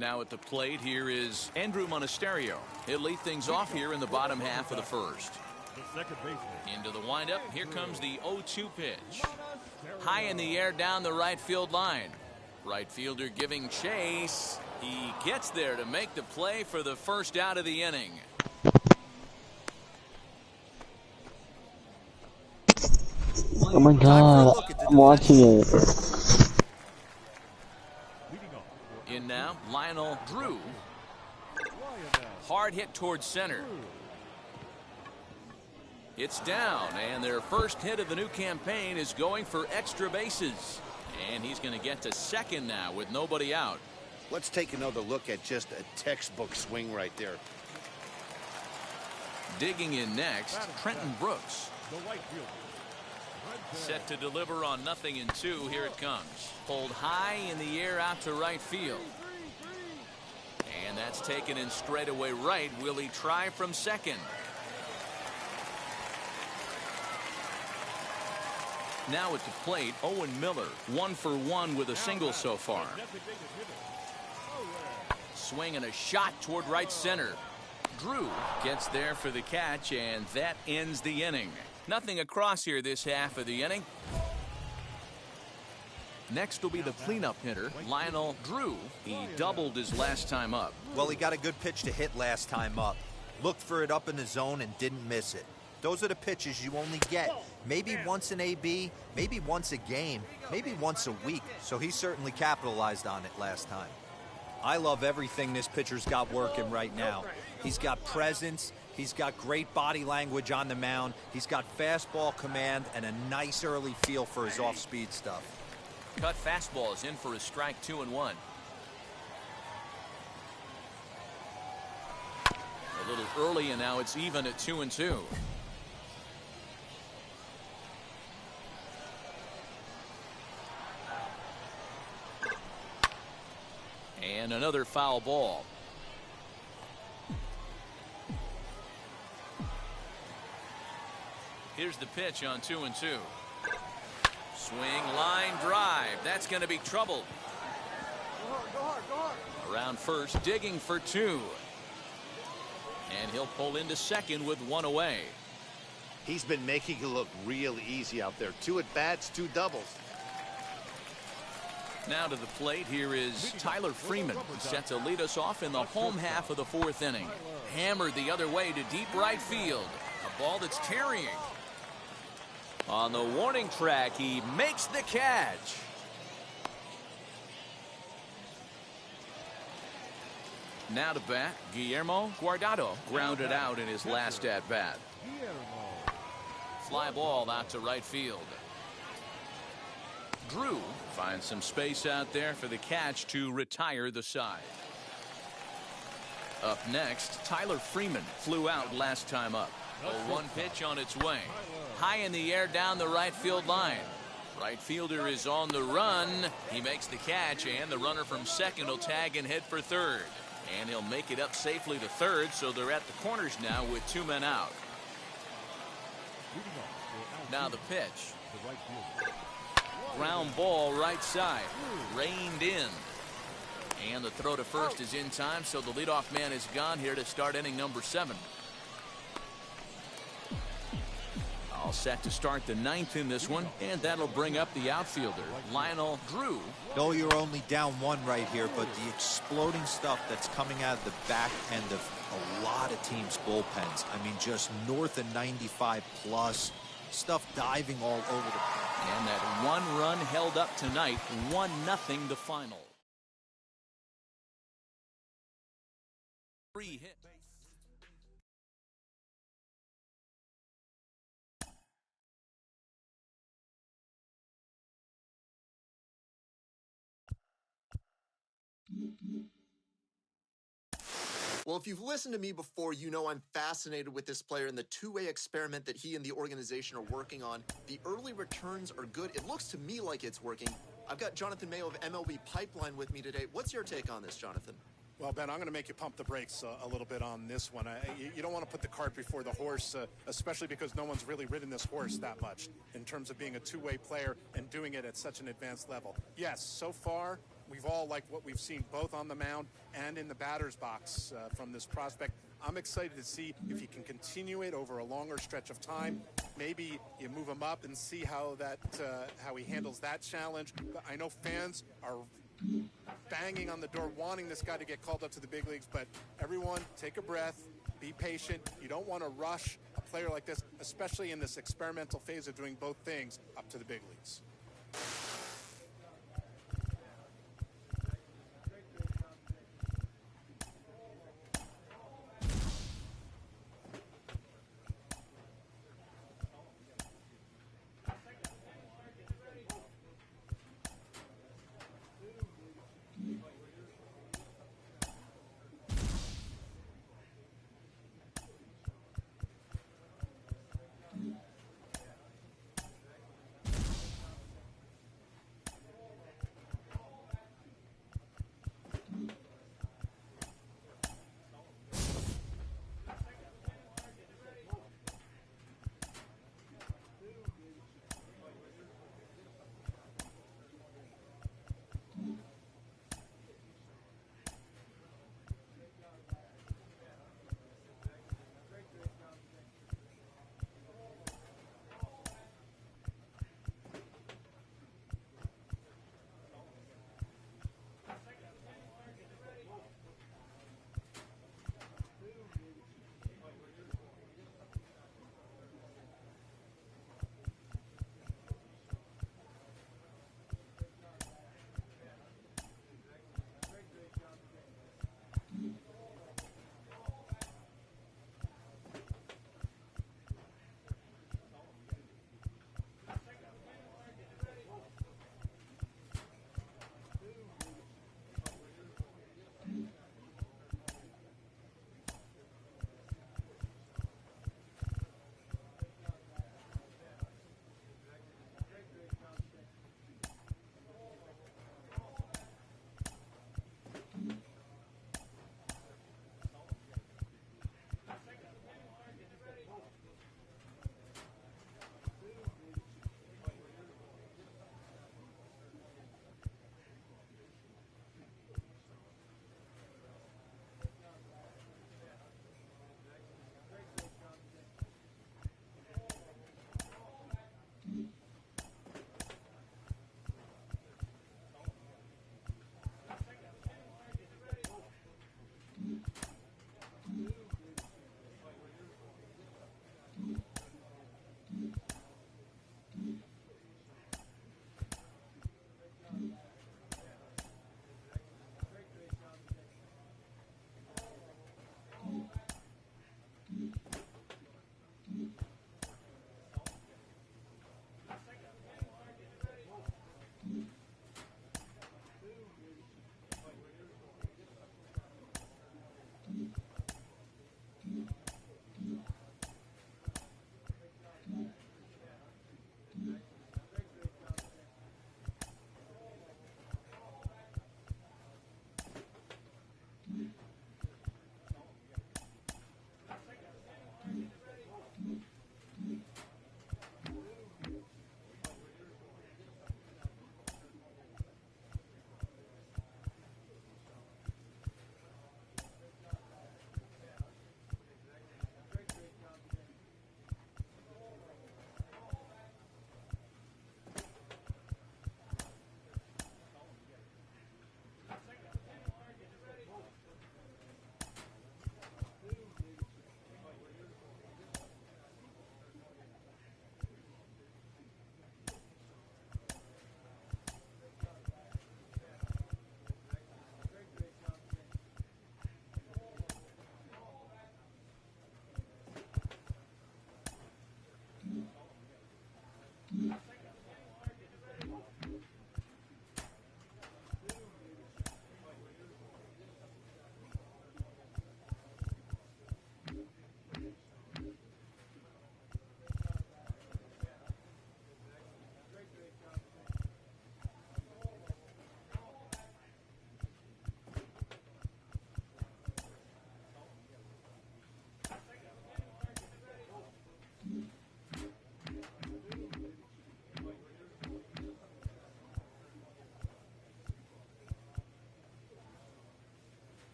Now at the plate here is Andrew Monasterio. He'll lead things off here in the bottom half of the first. Into the windup. Here comes the 0-2 pitch. High in the air down the right field line. Right fielder giving chase. He gets there to make the play for the first out of the inning. Oh my god, I'm watching it. In now, Lionel Drew. Hard hit towards center. It's down, and their first hit of the new campaign is going for extra bases. And he's going to get to second now with nobody out. Let's take another look at just a textbook swing right there. Digging in next, Trenton Brooks. Set to deliver on 0-2. Here it comes. Pulled high in the air out to right field. And that's taken in straightaway right. Will he try from second? Now at the plate, Owen Miller. 1 for 1 with a single so far. Swing and a shot toward right center. Drew gets there for the catch, and that ends the inning. Nothing across here this half of the inning. Next will be the cleanup hitter, Lionel Drew. He doubled his last time up. Well, he got a good pitch to hit last time up. Looked for it up in the zone and didn't miss it. Those are the pitches you only get maybe once in AB, maybe once a game, maybe once a week. So he certainly capitalized on it last time. I love everything this pitcher's got working right now. He's got presence. He's got great body language on the mound. He's got fastball command and a nice early feel for his off-speed stuff. Cut fastball is in for a strike, 2-1. A little early, and now it's even at 2-2. And another foul ball. Here's the pitch on 2-2. Swing, line drive. That's going to be trouble. Go hard. Around first, digging for 2. And he'll pull into second with 1 away. He's been making it look real easy out there. 2 at-bats, 2 doubles. Now to the plate, here is Tyler Freeman, set to lead us off in the home half of the 4th inning. Hammered the other way to deep right field. A ball that's tarrying. On the warning track, he makes the catch. Now to bat, Guillermo Guardado grounded out in his last at-bat. Fly ball out to right field. Drew finds some space out there for the catch to retire the side. Up next, Tyler Freeman flew out last time up. A 1 pitch on its way. High in the air down the right field line. Right fielder is on the run. He makes the catch, and the runner from second will tag and head for third. And he'll make it up safely to third, so they're at the corners now with 2 men out. Now the pitch. Ground ball right side. Reined in. And the throw to first is in time, so the leadoff man is gone here to start inning number 7. All set to start the 9th in this one, and that'll bring up the outfielder, Lionel Drew. No, you're only down 1 right here, but the exploding stuff that's coming out of the back end of a lot of teams' bullpens. I mean, just north of 95 plus. Stuff diving all over the place. And that 1 run held up tonight, 1-0 the final. 3 hits. Well, if you've listened to me before, you know I'm fascinated with this player and the two-way experiment that he and the organization are working on. The early returns are good. It looks to me like it's working. I've got Jonathan Mayo of MLB Pipeline with me today. What's your take on this, Jonathan? Well, Ben, I'm going to make you pump the brakes a little bit on this one. You don't want to put the cart before the horse, especially because no one's really ridden this horse that much in terms of being a two-way player and doing it at such an advanced level. Yes, so far, we've all liked what we've seen both on the mound and in the batter's box from this prospect. I'm excited to see if he can continue it over a longer stretch of time. Maybe you move him up and see how he handles that challenge. But I know fans are banging on the door wanting this guy to get called up to the big leagues, but everyone take a breath, be patient. You don't want to rush a player like this, especially in this experimental phase of doing both things, up to the big leagues.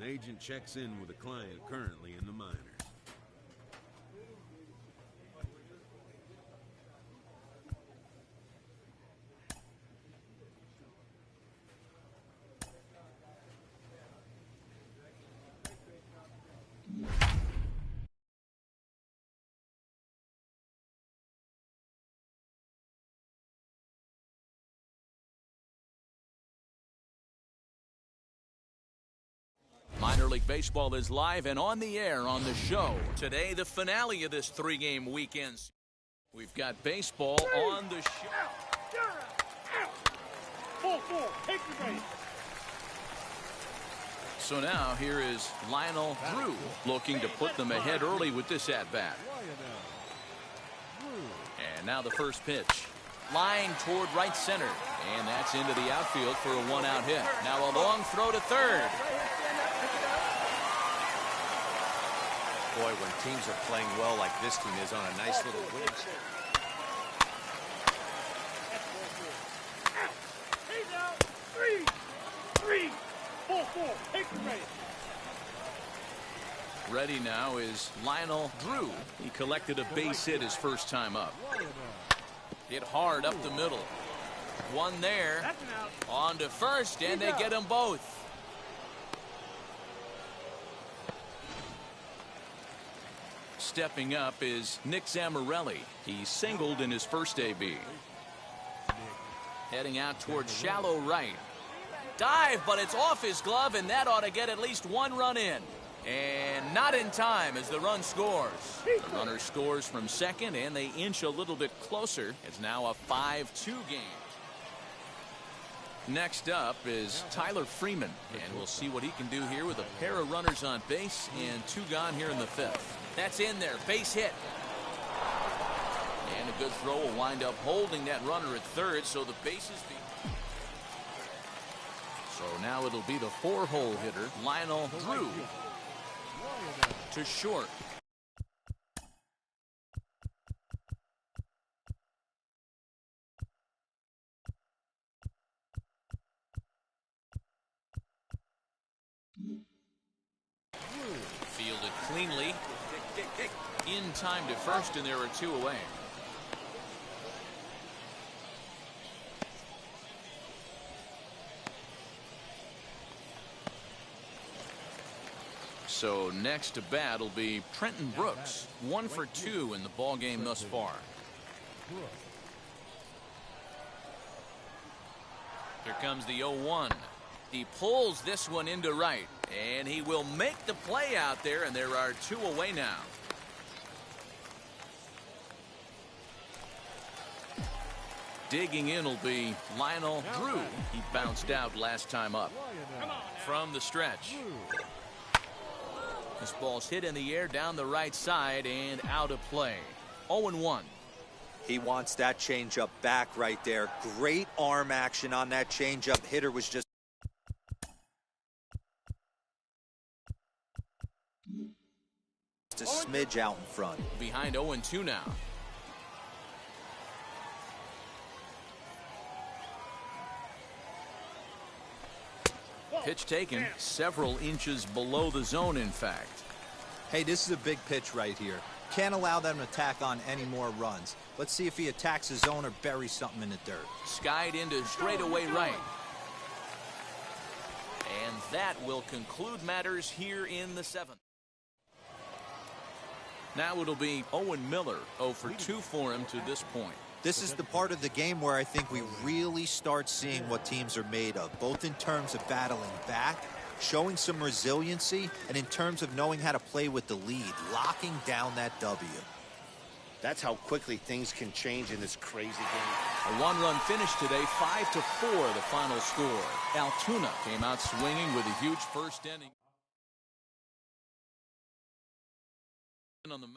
agent checks in with a client currently in the minors. Minor League Baseball is live and on the air on the show. Today, the finale of this three-game weekend. We've got baseball on the show. So now here is Lionel Drew looking to put them ahead early with this at-bat. And now the first pitch. Line toward right center. And that's into the outfield for a one-out hit. Now a long throw to third. Boy, when teams are playing well like this team is on a nice little win. Ready now is Lionel Drew. He collected a base hit his first time up. Hit hard up the middle. One there. On to first, and they get them both. Stepping up is Nick Zamorelli. He singled in his first AB. Heading out towards shallow right. Dive, but it's off his glove, and that ought to get at least one run in. And not in time as the run scores. The runner scores from second, and they inch a little bit closer. It's now a 5-2 game. Next up is Tyler Freeman, and we'll see what he can do here with a pair of runners on base and two gone here in the fifth. That's in there, base hit. And a good throw will wind up holding that runner at third, so the bases be. So now it'll be the four-hole hitter, Lionel Drew, to short. Fielded cleanly. In time to first, and there are two away. So next to bat will be Trenton Brooks. 1 for 2 in the ball game thus far. Here comes the 0-1. He pulls this one into right, and he will make the play out there, and there are two away now. Digging in will be Lionel Drew. He bounced out last time up. From the stretch. This ball's hit in the air down the right side and out of play. 0-1. He wants that changeup back right there. Great arm action on that changeup. Hitter was just a smidge out in front. Behind 0-2 now. Pitch taken several inches below the zone, in fact. Hey, this is a big pitch right here. Can't allow them to tack on any more runs. Let's see if he attacks his zone or buries something in the dirt. Skied into straightaway right. And that will conclude matters here in the seventh. Now it'll be Owen Miller, 0 for 2 for him to this point. This is the part of the game where I think we really start seeing what teams are made of, both in terms of battling back, showing some resiliency, and in terms of knowing how to play with the lead, locking down that W. That's how quickly things can change in this crazy game. A one-run finish today, 5-4 the final score. Altoona came out swinging with a huge first inning. On the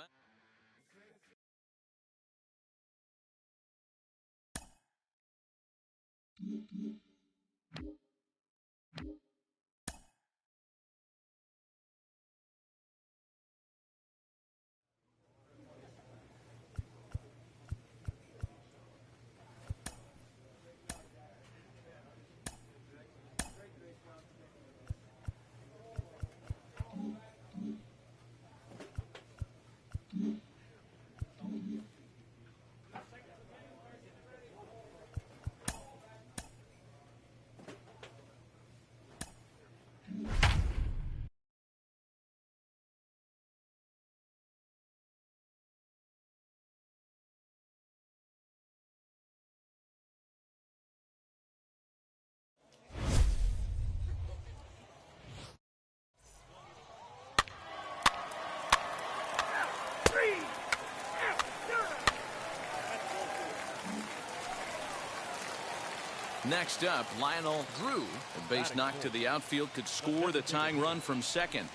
Next up, Lionel Drew. A base knock to the outfield could score the tying run from second.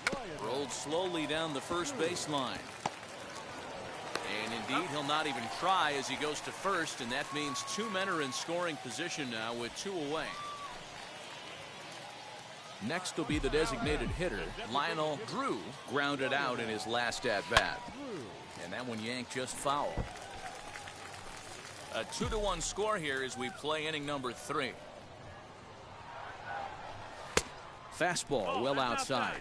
Rolled slowly down the first baseline. And indeed, he'll not even try as he goes to first, and that means two men are in scoring position now with two away. Next will be the designated hitter, Lionel Drew, grounded out in his last at-bat. And that one yanked just foul. A 2-1 score here as we play inning number 3. Fastball well outside.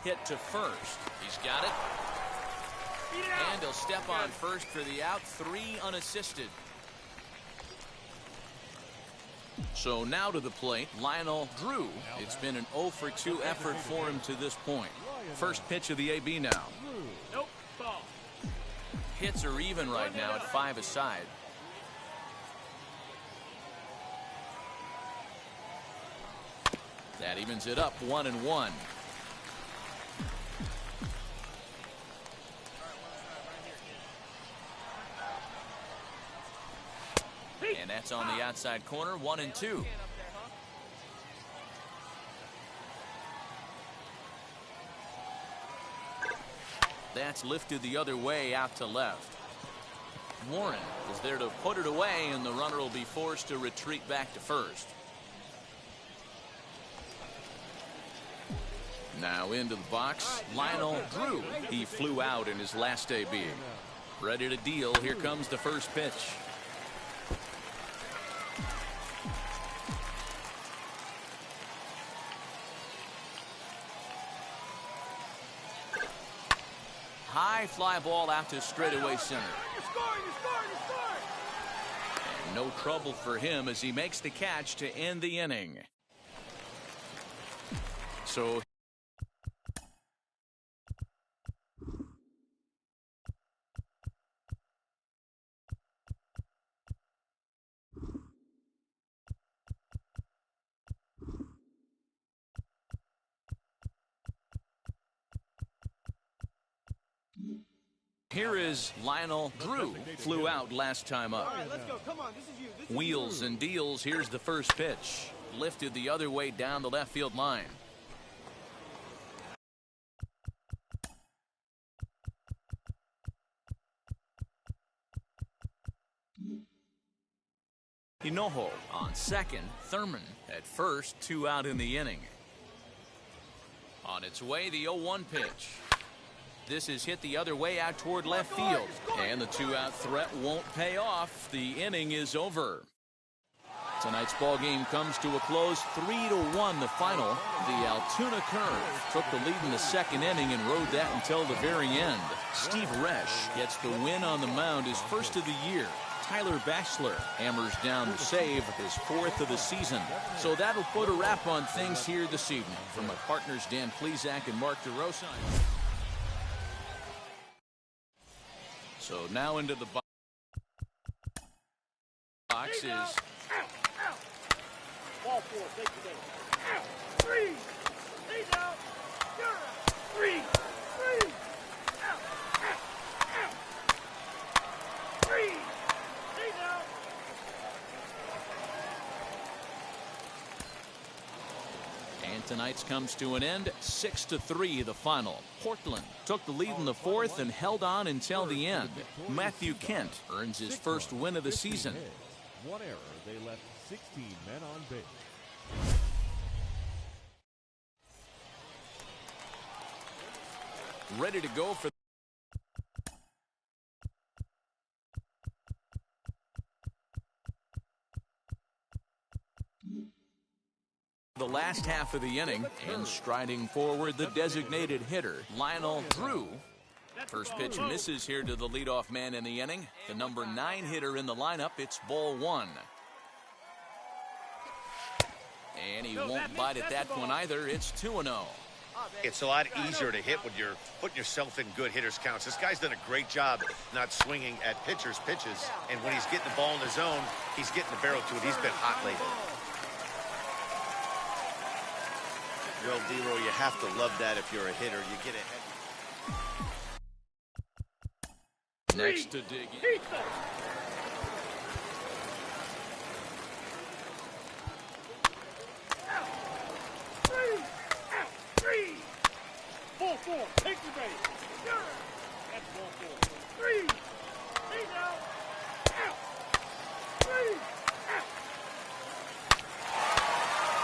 Hit to first. He's got it. And he'll step on first for the out. 3 unassisted. So now to the plate, Lionel Drew. It's been an 0 for 2 effort for him to this point. First pitch of the AB now. Nope. Ball. Hits are even right now at 5 aside. That evens it up 1-1. And that's on the outside corner, 1-2. That's lifted the other way out to left. Warren is there to put it away, and the runner will be forced to retreat back to first. Now into the box, Lionel Drew. He flew out in his last AB. Ready to deal. Here comes the first pitch. High fly ball out to straightaway center. And no trouble for him as he makes the catch to end the inning. So here is Lionel Drew. Flew out last time up. All right, let's go. Come on, this is you. This is Wheels and deals. Here's the first pitch. Lifted the other way down the left field line. Hinojo on second. Thurman at first. 2 out in the inning. On its way, the 0-1 pitch. This is hit the other way out toward left field. And the 2-out threat won't pay off. The inning is over. Tonight's ball game comes to a close. 3-1 the final. The Altoona Curve took the lead in the second inning and rode that until the very end. Steve Resch gets the win on the mound, his first of the year. Tyler Batchelor hammers down the save, his 4th of the season. So that'll put a wrap on things here this evening. From my partners Dan Plesac and Mark DeRosa. So now into the box is ball 4. Take the day. 3. He's out. You're out. 3. 3. Out. 3. He's out. And tonight's comes to an end. 6-3 the final. Portland took the lead in the 4th and held on until the end. Matthew Kent earns his first win of the season. One error, they left 16 men on base. Ready to go for the last half of the inning. And striding forward, the designated hitter, Lionel Drew. First pitch misses here to the leadoff man in the inning. The number 9 hitter in the lineup. It's ball 1. And he won't bite at that one either. It's 2-0. It's a lot easier to hit when you're putting yourself in good hitters' counts. This guy's done a great job not swinging at pitchers' pitches. And when he's getting the ball in his zone, he's getting the barrel to it. He's been hot lately. Well, D-Roy, you have to love that if you're a hitter. You get ahead. Next to dig in. Pizza. Out. 3. Out. 3. Ball 4. Take the base. That's ball 4. 3. He's out. Out. 3. Out.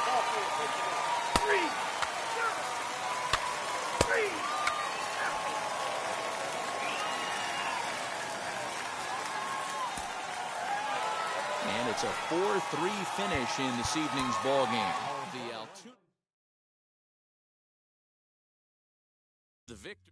Ball 4. Take the base. 3. 3. And it's a 4-3 finish in this evening's ball game. The Altoona. The victor.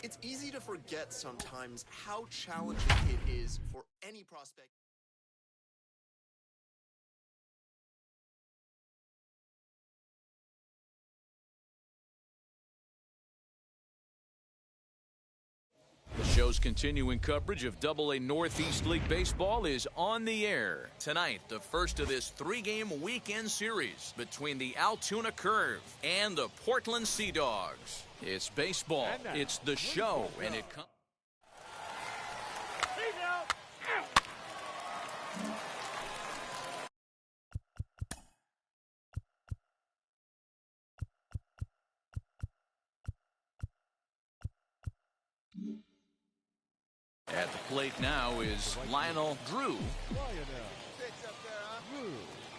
It's easy to forget sometimes how challenging it is for any prospect. The show's continuing coverage of AA Northeast League Baseball is on the air. Tonight, the first of this 3-game weekend series between the Altoona Curve and the Portland Sea Dogs. It's baseball, it's the show, and it comes. He's out. Out. At the plate now is Lionel Drew.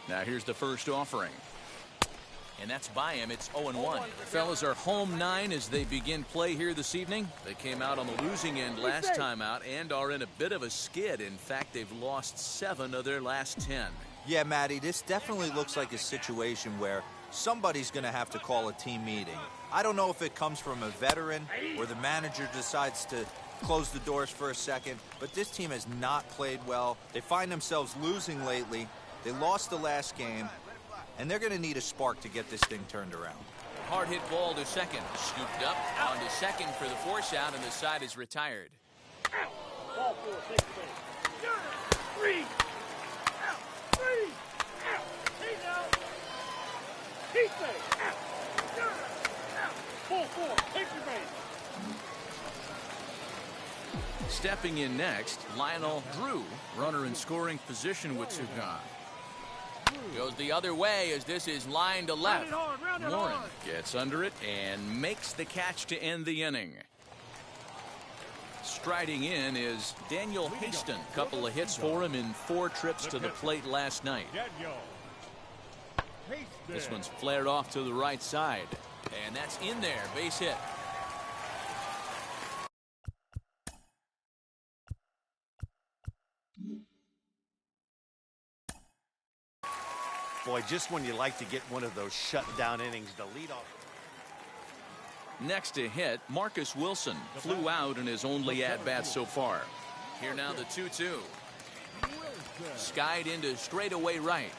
Now here's the first offering. And that's by him. It's 0-1. Fellas are home 9 as they begin play here this evening. They came out on the losing end last time out and are in a bit of a skid. In fact, they've lost 7 of their last 10. Yeah, Matty, this definitely looks like a situation where somebody's going to have to call a team meeting. I don't know if it comes from a veteran or the manager decides to close the doors for a second, but this team has not played well. They find themselves losing lately. They lost the last game, and they're going to need a spark to get this thing turned around. Hard hit ball to second. Scooped up on to second for the force out, and the side is retired. Out. Ball 4. Take the base. 3. Out. 3. Out. He's out. He's safe. Out. Out. Ball 4. Take the base. Stepping in next, Lionel Drew, runner in scoring position with 2 gone. Goes the other way as this is line to left. Warren gets under it and makes the catch to end the inning. Striding in is Daniel Haston. Couple of hits for him in 4 trips to the plate last night. This one's flared off to the right side. And that's in there, base hit. Boy, just when you like to get one of those shutdown innings, the leadoff. Next to hit, Marcus Wilson flew out in his only at-bat so far. Here now the 2-2. Skied into straightaway right.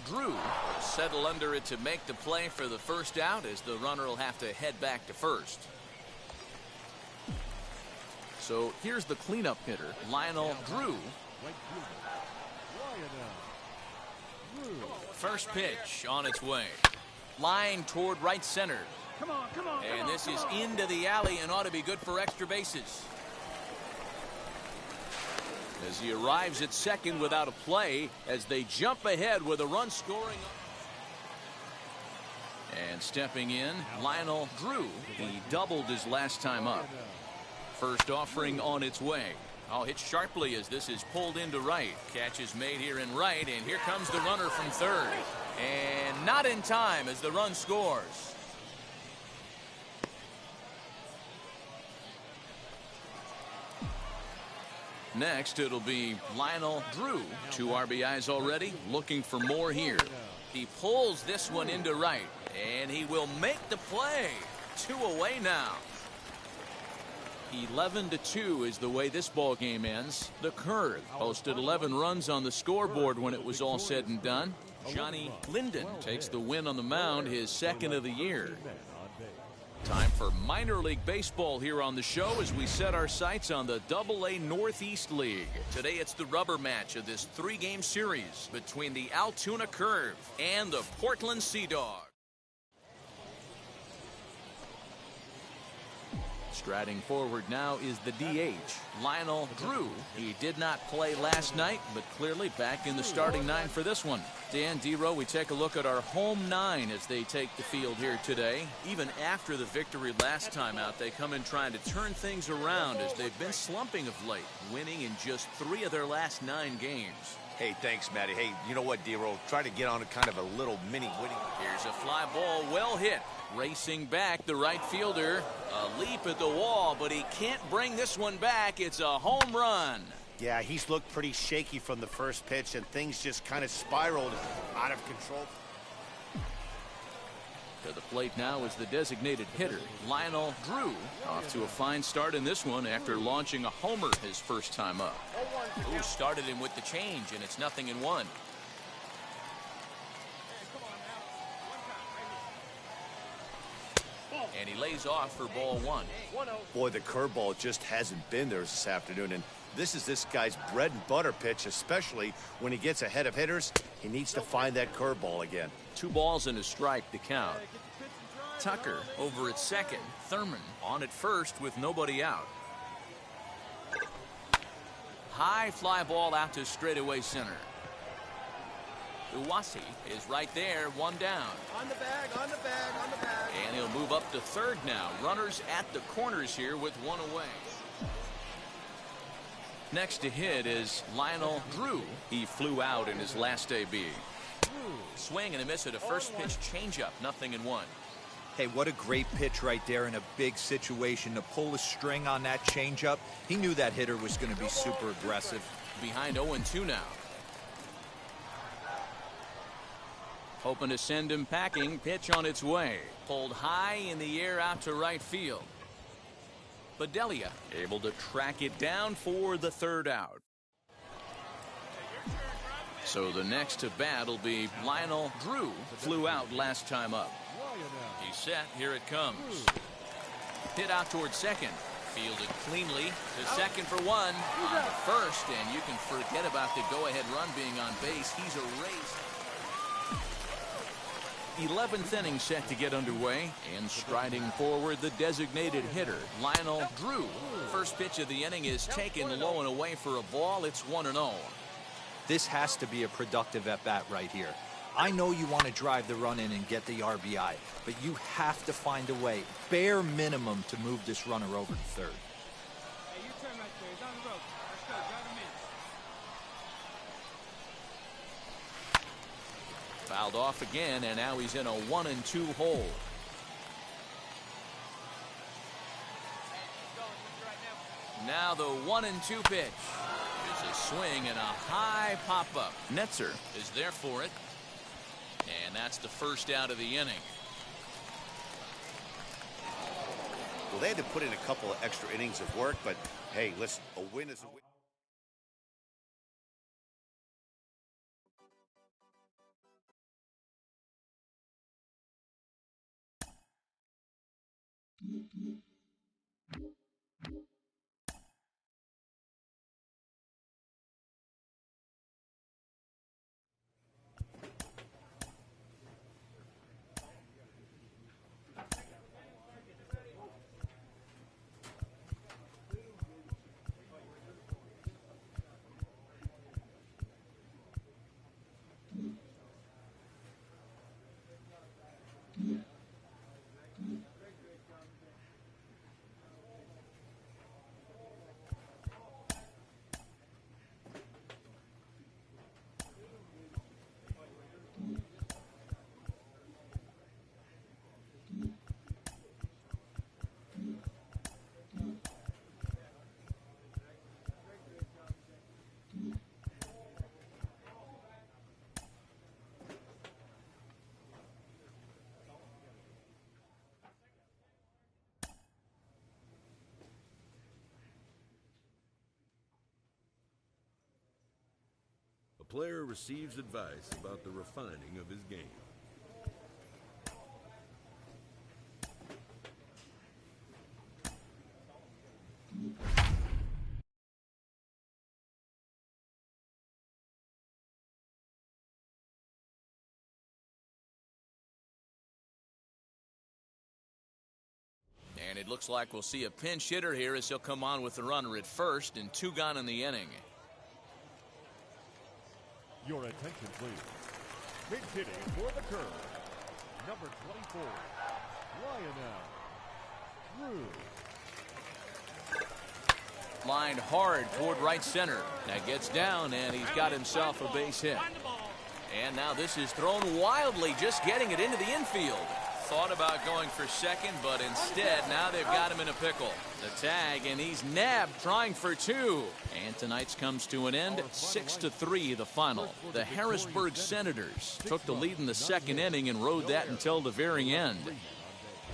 Drew settle under it to make the play for the first out as the runner will have to head back to first. So here's the cleanup hitter, Lionel Drew. First pitch on its way. Line toward right center. Come on, come on, and this is into the alley and ought to be good for extra bases. As he arrives at second without a play as they jump ahead with a run scoring. And stepping in, Lionel Drew. He doubled his last time up. First offering on its way. Oh, hit sharply as this is pulled into right. Catch is made here in right, and here comes the runner from third. And not in time as the run scores. Next, it'll be Lionel Drew. 2 RBIs already, looking for more here. He pulls this one into right, and he will make the play. 2 away now. 11-2 is the way this ball game ends. The Curve posted 11 runs on the scoreboard when it was all said and done. Johnny Linden takes the win on the mound, his second of the year. Time for minor league baseball here on the show as we set our sights on the AA Northeast League. Today it's the rubber match of this 3-game series between the Altoona Curve and the Portland Sea Dogs. Striding forward now is the DH, Lionel Drew. He did not play last night, but clearly back in the starting 9 for this one. Dan Dero, we take a look at our home 9 as they take the field here today. Even after the victory last time out, they come in trying to turn things around as they've been slumping of late, winning in just 3 of their last 9 games. Hey, thanks, Matty. Hey, you know what, Dero? Try to get on a kind of a little mini winning. Here's a fly ball, well hit. Racing back, the right fielder. A leap at the wall, but he can't bring this one back. It's a home run. Yeah, he's looked pretty shaky from the first pitch, and things just kind of spiraled out of control. To the plate now is the designated hitter, Lionel Drew. Off to a fine start in this one after launching a homer his first time up. Drew started him with the change, and it's 0-1. And he lays off for ball 1. Boy, the curveball just hasn't been there this afternoon, and this is this guy's bread and butter pitch, especially when he gets ahead of hitters. He needs to find that curveball again. 2 balls and a strike to count. Tucker over at second. Thurman on at first with nobody out. High fly ball out to straightaway center. Uwasi is right there, 1 down. On the bag, on the bag, on the bag. And he'll move up to third now. Runners at the corners here with 1 away. Next to hit is Lionel Drew. He flew out in his last AB. Swing and a miss at a first pitch changeup, 0-1. Hey, what a great pitch right there in a big situation to pull a string on that changeup. He knew that hitter was going to be super aggressive. Behind 0-2 now. Hoping to send him packing. Pitch on its way. Pulled high in the air out to right field. Bedelia able to track it down for the 3rd out. So the next to bat will be Lionel Drew. Flew out last time up. He's set. Here it comes. Hit out towards second. Fielded cleanly to second for 1. On the first, and you can forget about the go-ahead run being on base. He's erased. 11th inning set to get underway, and striding forward the designated hitter Lionel Drew. First pitch of the inning is taken low and away for a ball. It's 1-0. This has to be a productive at-bat right here. I know you want to drive the run in and get the RBI, but you have to find a way, bare minimum, to move this runner over to third. Hey, you turn right there. He's on the rope. Let's go. Drive him in. Fouled off again, and now he's in a 1-2 hole. Now the 1-2 pitch. It's a swing and a high pop-up. Netzer is there for it. And that's the first out of the inning. Well, they had to put in a couple of extra innings of work, but hey, listen, a win is a win. player receives advice about the refining of his game. And it looks like we'll see a pinch hitter here as he'll come on with the runner at first and 2 gone in the inning. Your attention, please. Pinch hitting for the curve. Number 24, Lionel Drew. Lined hard toward right center. That gets down, and he's got himself a base hit. And now this is thrown wildly, just getting it into the infield. Thought about going for second, but instead, now they've got him in a pickle. The tag, and he's nabbed, trying for 2. And tonight's comes to an end, 6-3 the final. The Harrisburg Senators took the lead in the second inning and rode that until the very end.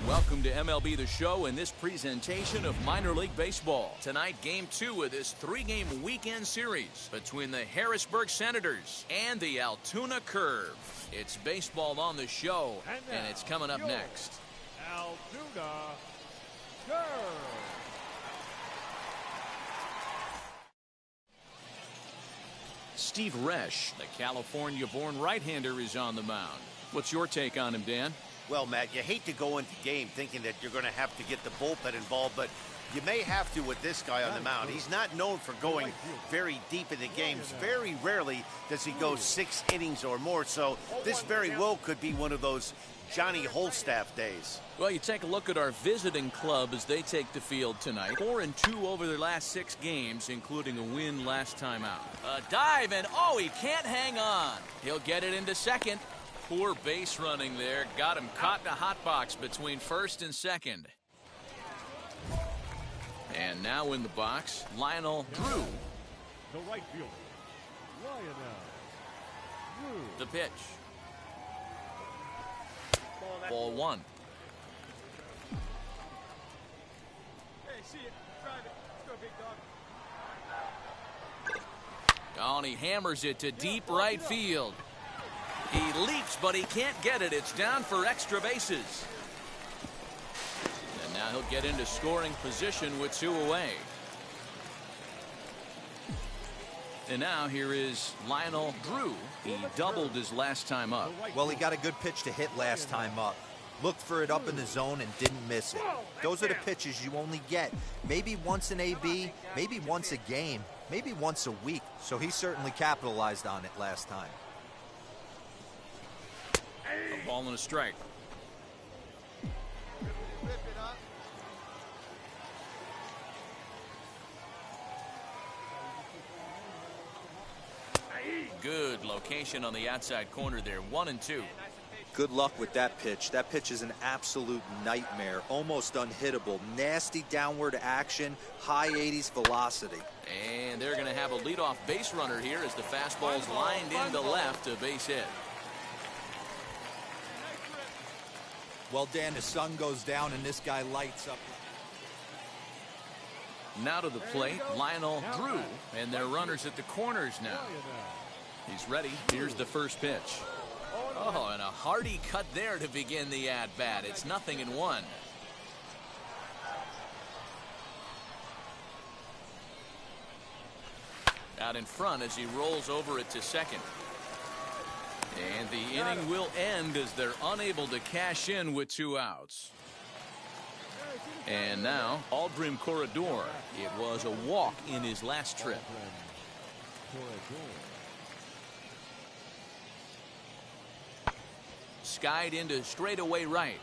Welcome to MLB The Show and this presentation of minor league baseball. Tonight, game 2 of this 3-game weekend series between the Harrisburg Senators and the Altoona Curve. It's baseball on the show, and it's coming up next. Altoona Curve. Steve Resch, the California-born right-hander, is on the mound. What's your take on him, Dan? Well, Matt, you hate to go into game thinking that you're going to have to get the bullpen involved, but you may have to with this guy on the mound. He's not known for going very deep into games. Very rarely does he go 6 innings or more, so this very well could be one of those Johnny Holstaff days. Well, you take a look at our visiting club as they take the field tonight. 4-2 over their last 6 games, including a win last time out. A dive, and oh, he can't hang on. He'll get it into second. Poor base running there. Got him caught in a hot box between first and second. And now in the box, Lionel Drew. The right fielder, Lionel Drew. The pitch. Ball 1. Hey, see it. Drive it. Let's go, big dog. Oh, and he hammers it to deep right field. He leaps, but he can't get it. It's down for extra bases. And now he'll get into scoring position with 2 away. And now here is Lionel Drew. He doubled his last time up. Well, he got a good pitch to hit last time up. Looked for it up in the zone and didn't miss it. Those are the pitches you only get maybe once an AB, maybe once a game, maybe once a week. So he certainly capitalized on it last time. A ball and a strike. Good location on the outside corner there. 1-2. Good luck with that pitch. That pitch is an absolute nightmare. Almost unhittable. Nasty downward action. High 80s velocity. And they're going to have a leadoff base runner here as the fastball's lined into left, a base hit. Well, Dan, the sun goes down and this guy lights up. Now to the plate, Lionel Drew, and their runners at the corners now. He's ready. Here's the first pitch. Oh, and a hearty cut there to begin the at-bat. It's 0-1. Out in front as he rolls over it to second. And the inning will end as they're unable to cash in with 2 outs. And now, Aldrin Corredor. It was a walk in his last trip. Skied into straightaway right.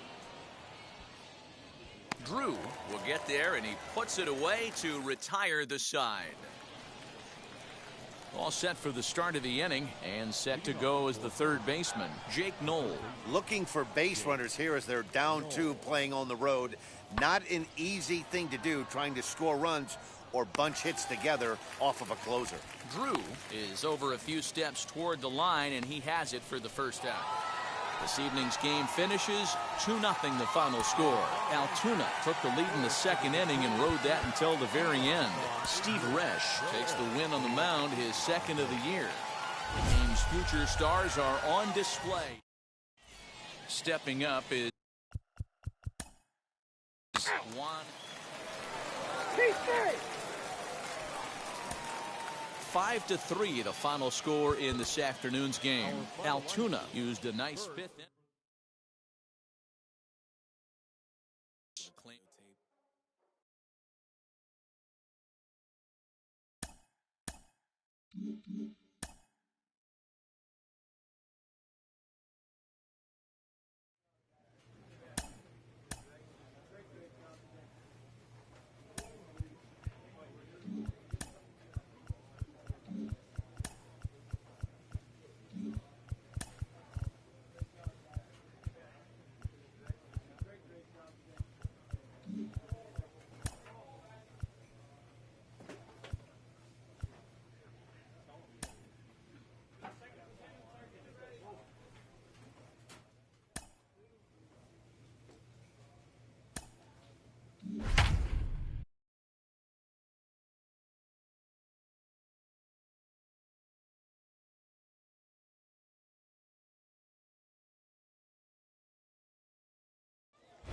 Drew will get there, and he puts it away to retire the side. All set for the start of the inning and set to go as the third baseman, Jake Knoll. Looking for base runners here as they're down 2 playing on the road. Not an easy thing to do, trying to score runs or bunch hits together off of a closer. Drew is over a few steps toward the line, and he has it for the first out. This evening's game finishes 2-0 the final score. Altoona took the lead in the second inning and rode that until the very end. Steve Resch takes the win on the mound, his second of the year. The team's future stars are on display. Stepping up is Juan. 5-3, the final score in this afternoon's game. Altoona used a nice fifth.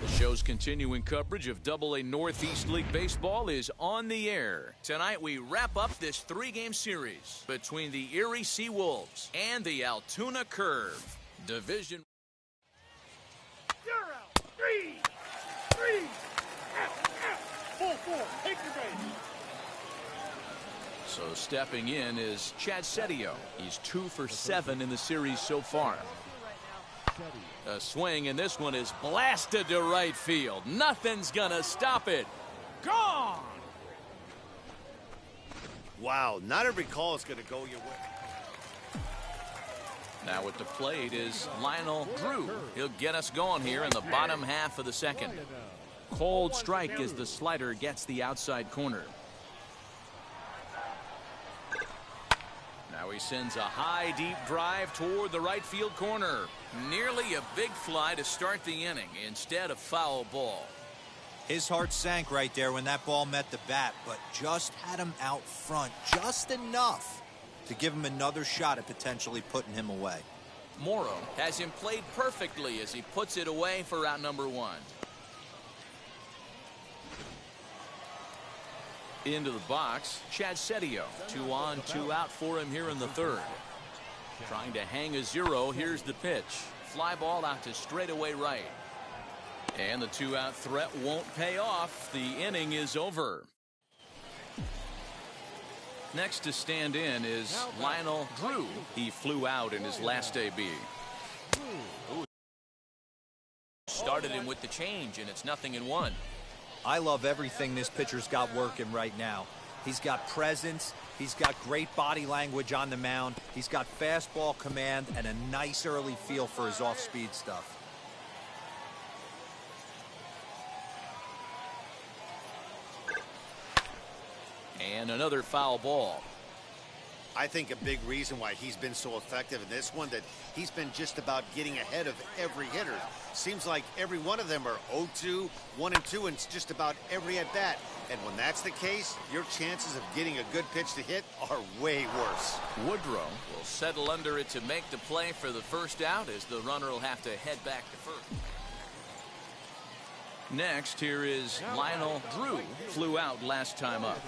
The show's continuing coverage of AA Northeast League Baseball is on the air. Tonight we wrap up this three-game series between the Erie Seawolves and the Altoona Curve. Division. You're out. 3. Out. 4. Take your base. So stepping in is Chad Setio. He's 2 for 7 in the series so far. A swing, and this one is blasted to right field. Nothing's gonna stop it. Gone! Wow, not every call is going to go your way. Now at the plate is Lionel Drew. He'll get us going here in the bottom half of the second. Cold strike as the slider gets the outside corner. Now he sends a high, deep drive toward the right field corner. Nearly a big fly to start the inning instead of foul ball. His heart sank right there when that ball met the bat, but just had him out front just enough to give him another shot at potentially putting him away. Morrow has him played perfectly as he puts it away for out number 1. Into the box, Chad Setio. 2 on, 2 out for him here in the third. Trying to hang a 0. Here's the pitch. Fly ball out to straightaway right. And the 2-out threat won't pay off. The inning is over. Next to stand in is Lionel Drew. He flew out in his last AB. Started him with the change, and it's 0-1. I love everything this pitcher's got working right now. He's got presence. He's got great body language on the mound. He's got fastball command and a nice early feel for his off-speed stuff. And another foul ball. I think a big reason why he's been so effective in this one, that he's been just about getting ahead of every hitter. Seems like every one of them are 0-2, 1-2, and it's just about every at-bat. And when that's the case, your chances of getting a good pitch to hit are way worse. Woodrow will settle under it to make the play for the first out, as the runner will have to head back to first. Next, here is Lionel Drew. Flew out last time up.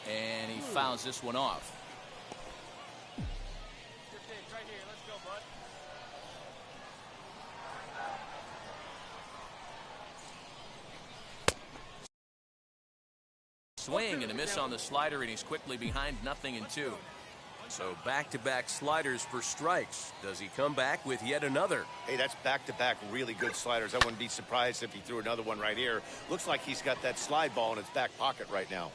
And he fouls this one off. Swing and a miss on the slider, and he's quickly behind 0-2. So back-to-back sliders for strikes. Does he come back with yet another? Hey, that's back-to-back really good sliders. I wouldn't be surprised if he threw another one right here. Looks like he's got that slide ball in his back pocket right now.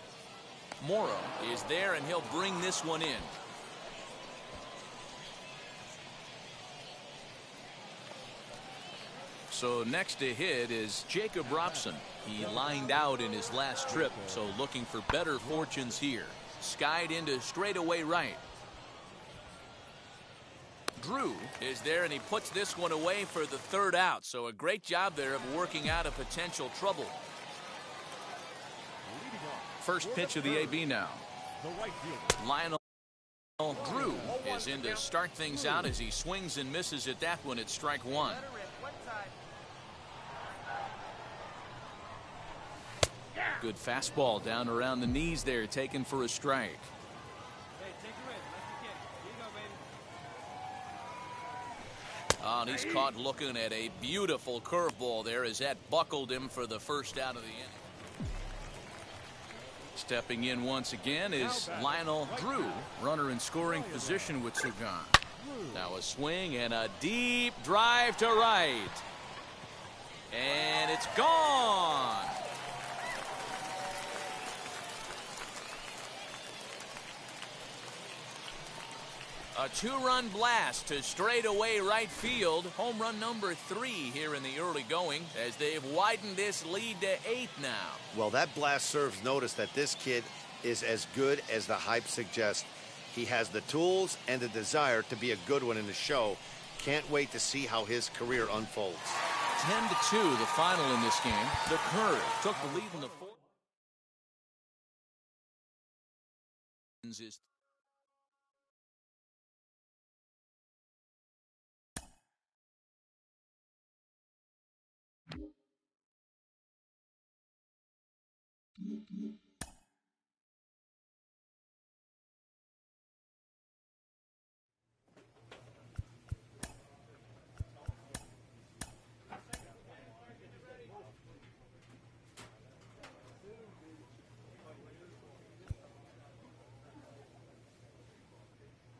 Morrow is there, and he'll bring this one in. So next to hit is Jacob Robson. He lined out in his last trip, so looking for better fortunes here. Skied into straightaway right. Drew is there, and he puts this one away for the third out. So a great job there of working out a potential trouble. First pitch of the AB now. Lionel Drew is in to start things out as he swings and misses at that one at strike one. Good fastball down around the knees there, taken for a strike. Oh, and he's caught looking at a beautiful curveball there as that buckled him for the first out of the inning. Stepping in once again is Lionel Drew, runner in scoring position with Sagan. Now a swing and a deep drive to right. And it's gone. A two-run blast to straightaway right field. Home run number 3 here in the early going as they've widened this lead to 8 now. Well, that blast serves notice that this kid is as good as the hype suggests. He has the tools and the desire to be a good one in the show. Can't wait to see how his career unfolds. 10-2 the final in this game. The Curve took the lead in the fourth. Is